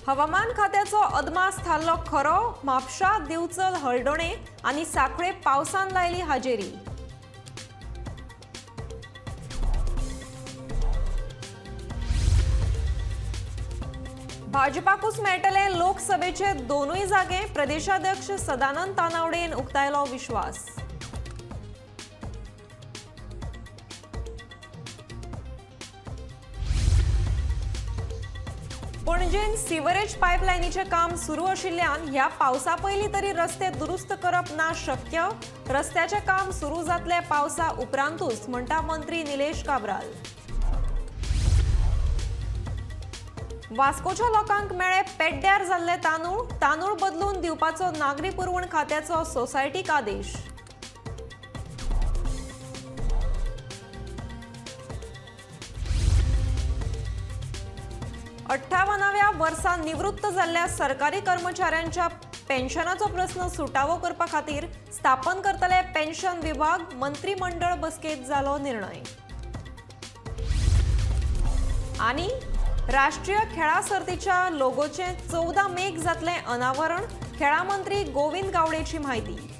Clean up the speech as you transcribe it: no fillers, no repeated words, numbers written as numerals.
हवामान खात्याचो अदमास थारलो खरो। म्हापशा, दिवचल, हळदोणे आनी सांखळे पावसान लायली हाजेरी। भाजपाकूच मेळटले लोकसभेचे दोनूय जागे। प्रदेशाध्यक्ष सदानंद तानावडेन उक्तायलो विश्वास। पणजेन सिवरेज पायपलायनीचे काम सुरू आशिल्ल्यान ह्या पावसा पयलीं तरी रस्ते दुरुस्त करप ना शक्य। रस्त्याचे काम सुरू जातले पावसा उपरांतूच, म्हणटा मंत्री निलेश काब्राल। वास्कोच्या लोकांक मेळे पेड्ड्यार जाल्ले तांदूळ। तांदूळ बदलून दिवपाचो नागरी पुरवण खात्याचो सोसायटीक आदेश। 58व्या वर्सा निवृत्त जाल्ल्या सरकारी कर्मचाऱ्यांच्या पेन्शनाचो प्रश्न सुटावो करपा खातीर स्थापन करतले पेन्शन विभाग। मंत्रिमंडळ बसकेत जालो निर्णय। आनी राष्ट्रीय खेळा सर्तीच्या लोगोचे 14 मेक जातले अनावरण। खेळा मंत्री गोविंद गावडेची माहिती।